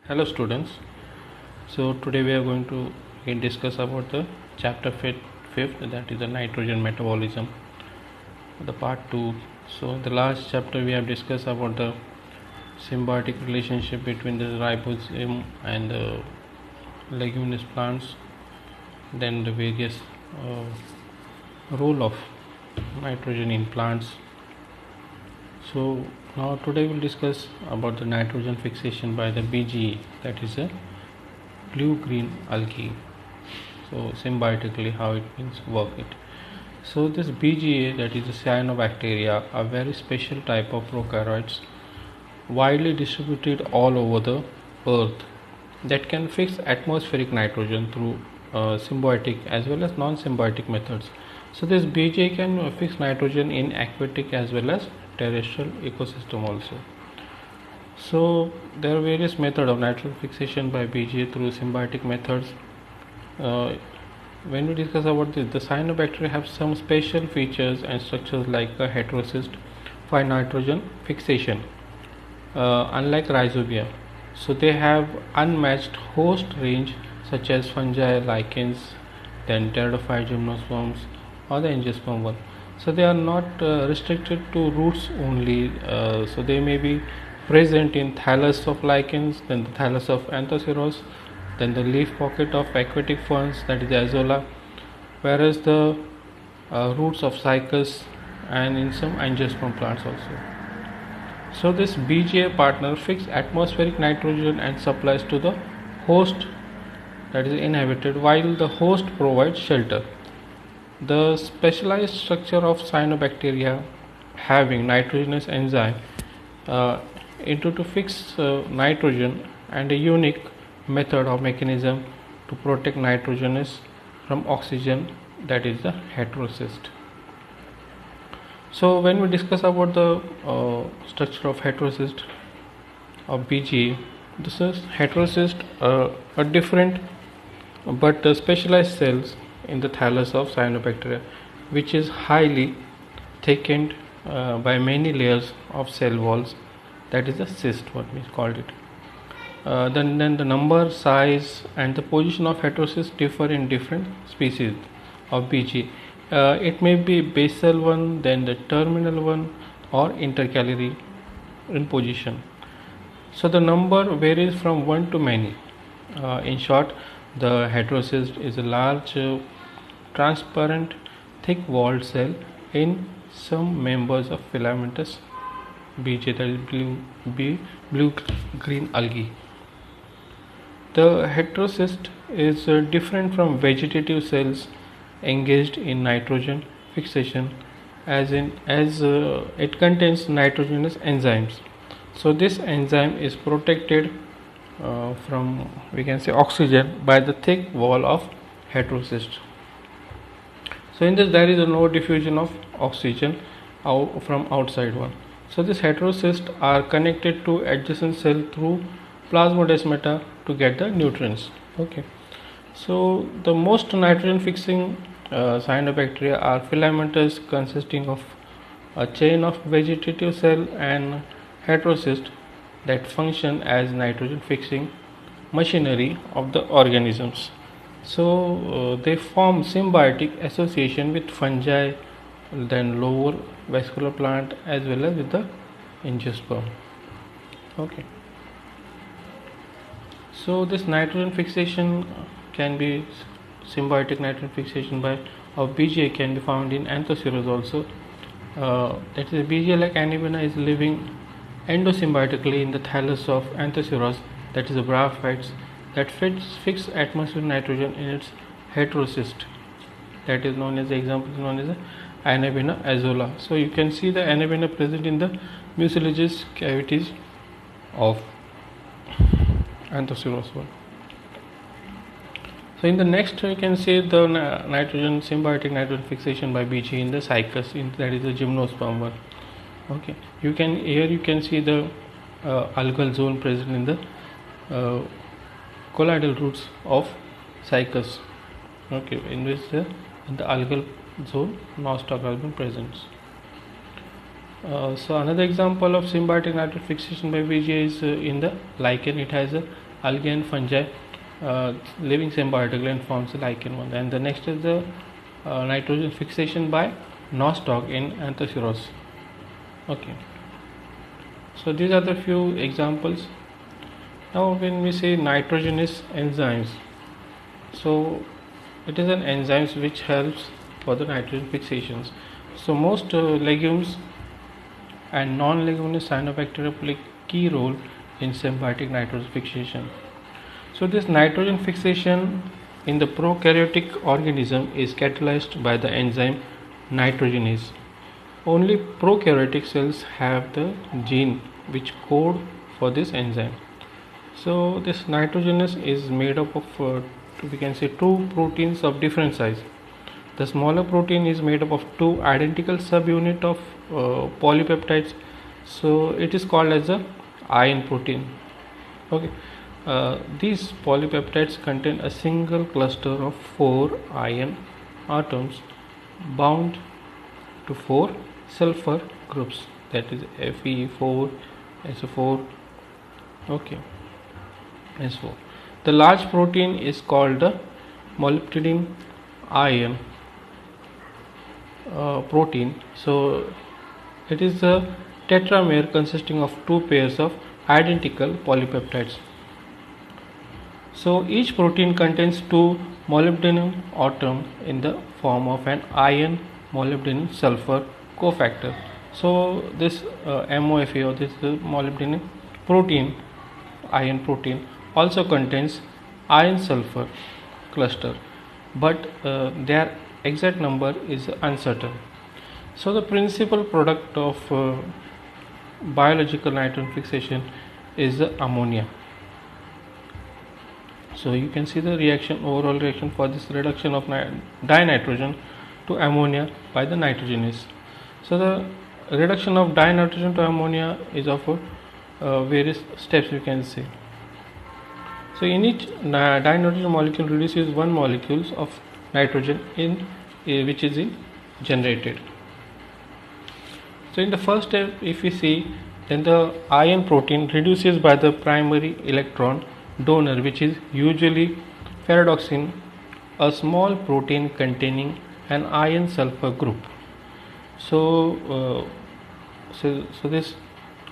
Hello students. So today we are going to again discuss about the chapter fifth, that is the nitrogen metabolism, the part 2. So in the last chapter we have discussed about the symbiotic relationship between the ribosome and the leguminous plants, then the various role of nitrogen in plants. So now today we'll discuss about the nitrogen fixation by the BGE, that is a blue-green algae. So symbiotically how it means work it. So this BGA, that is the cyanobacteria, a very special type of prokaryotes widely distributed all over the earth that can fix atmospheric nitrogen through symbiotic as well as non-symbiotic methods. So this BGA can fix nitrogen in aquatic as well as terrestrial ecosystem also. So there are various methods of nitrogen fixation by BGA through symbiotic methods. When we discuss about this, the cyanobacteria have some special features and structures like a heterocyst for nitrogen fixation, unlike rhizobia. So they have unmatched host range such as fungi, lichens, then pteridophyte gymnosperms or the angiosperm one. So they are not restricted to roots only. So they may be present in thallus of lichens, then the thallus of anthoceros, then the leaf pocket of aquatic ferns, that is the azolla, whereas the roots of cycas and in some angiosperm plants also. So this BGA partner fixes atmospheric nitrogen and supplies to the host that is inhabited, while the host provides shelter. The specialized structure of cyanobacteria having nitrogenous enzyme into to fix nitrogen and a unique method or mechanism to protect nitrogenous from oxygen, that is the heterocyst. So when we discuss about the structure of heterocyst of BGA, this is heterocyst are different but specialized cells in the thallus of cyanobacteria, which is highly thickened by many layers of cell walls, that is the cyst what we called it. Then the number, size and the position of heterocysts differ in different species of BG. It may be basal one, then the terminal one, or intercalary in position. So the number varies from 1 to many. In short, the heterocyst is a large transparent thick walled cell in some members of filamentous BG, that is blue green algae. The heterocyst is different from vegetative cells engaged in nitrogen fixation, as it contains nitrogenous enzymes. So this enzyme is protected from, we can say, oxygen by the thick wall of heterocyst. So in this there is no diffusion of oxygen from outside one. So these heterocysts are connected to adjacent cell through plasmodesmata to get the nutrients. Okay. So the most nitrogen fixing cyanobacteria are filamentous, consisting of a chain of vegetative cell and heterocyst that function as nitrogen fixing machinery of the organisms. So they form symbiotic association with fungi, then lower vascular plant as well as with the angiosperm. Okay. So this nitrogen fixation can be symbiotic nitrogen fixation by of BGA can be found in anthoceros also. That is, BGA like Anabaena is living endosymbiotically in the thallus of anthoceros, that is the bryophytes, that fix atmospheric nitrogen in its heterocyst, that is known as, the example is known as Anabaena azolla. So you can see the Anabaena present in the mucilaginous cavities of anthoceros one. So in the next you can see the nitrogen symbiotic nitrogen fixation by BG in the cycas, that is the gymnosperm one. Okay, you can see the algal zone present in the colloidal roots of cycas. Okay, in which in the algal zone nostoc has been present. So another example of symbiotic nitrogen fixation by BGA is in the lichen. It has a algae and fungi living symbiotically and forms the lichen one. And the next is the nitrogen fixation by nostoc in Anthoceros. Okay, so these are the few examples. Now when we say nitrogenous enzymes, so it is an enzyme which helps for the nitrogen fixations. So most legumes and non-leguminous cyanobacteria play key role in symbiotic nitrogen fixation. So this nitrogen fixation in the prokaryotic organism is catalyzed by the enzyme nitrogenase. Only prokaryotic cells have the gene which code for this enzyme. So this nitrogenase is made up of we can say two proteins of different size. The smaller protein is made up of two identical subunit of polypeptides, so it is called as a iron protein. Okay, these polypeptides contain a single cluster of 4 iron atoms bound to 4 sulfur groups, that is Fe4, SO4, okay, S4. The large protein is called the molybdenum iron protein. So it is a tetramer consisting of two pairs of identical polypeptides. So each protein contains two molybdenum atoms in the form of an iron molybdenum sulfur cofactor. So this MOFA, or this molybdenum protein, iron protein, also contains iron sulfur cluster, but their exact number is uncertain. So the principal product of biological nitrogen fixation is the ammonia. So you can see the reaction, overall reaction for this reduction of dinitrogen to ammonia by the nitrogenase. So the reduction of dinitrogen to ammonia is of various steps, you can see. So in each dinitrogen molecule reduces one molecule of nitrogen in which is generated. So in the first step, if we see, then the iron protein reduces by the primary electron donor, which is usually ferredoxin, a small protein containing an iron sulfur group. So this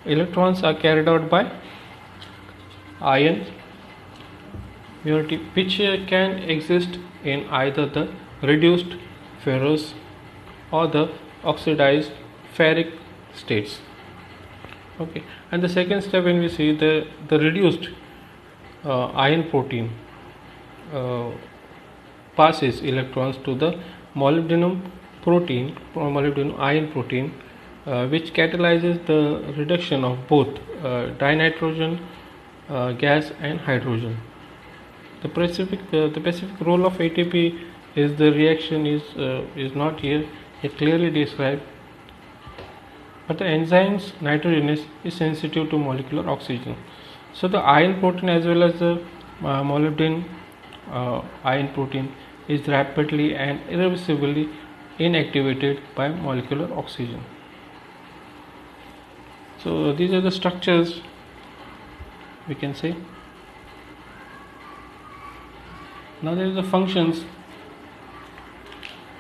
electrons are carried out by iron moiety, which can exist in either the reduced ferrous or the oxidized ferric states. Okay, and the second step, when we see the reduced iron protein passes electrons to the molybdenum protein, molybdenum iron protein, which catalyzes the reduction of both dinitrogen gas and hydrogen. The specific role of ATP is the reaction is not here clearly described, but the enzymes nitrogenase is sensitive to molecular oxygen. So the iron protein as well as the molybdenum iron protein is rapidly and irreversibly inactivated by molecular oxygen. So these are the structures, we can say. Now there is the functions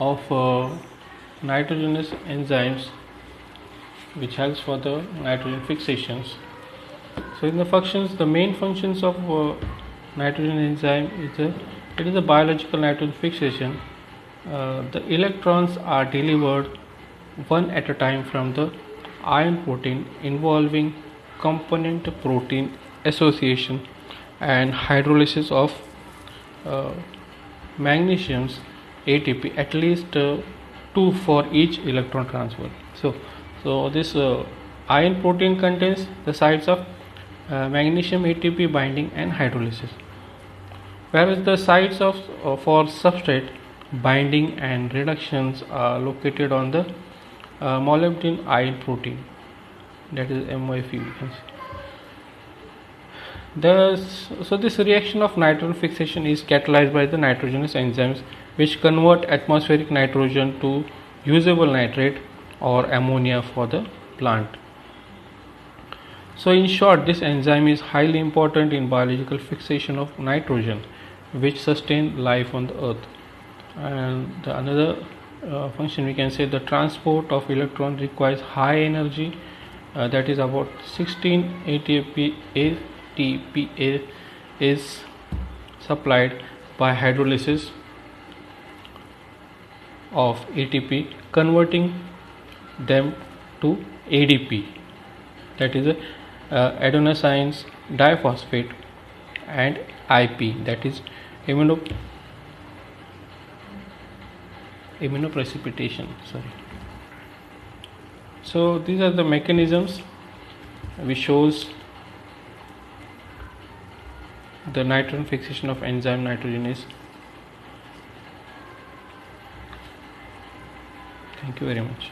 of nitrogenous enzymes which helps for the nitrogen fixations. So in the functions, the main functions of nitrogen enzyme is a biological nitrogen fixation. The electrons are delivered one at a time from the iron protein involving component protein association and hydrolysis of magnesium's ATP, at least 2 for each electron transfer. So this iron protein contains the sites of magnesium ATP binding and hydrolysis, whereas the sites of for substrate binding and reductions are located on the molybdenum iron protein, that is MOFE. So this reaction of nitrogen fixation is catalyzed by the nitrogenous enzymes which convert atmospheric nitrogen to usable nitrate or ammonia for the plant. So in short, this enzyme is highly important in biological fixation of nitrogen, which sustain life on the earth. And the another function, we can say the transport of electron requires high energy, that is about 16 ATP is supplied by hydrolysis of ATP, converting them to ADP, that is adenosines diphosphate, and IP, that is immunoprecipitation. Sorry. So these are the mechanisms which shows the nitrogen fixation of enzyme nitrogenase. Thank you very much.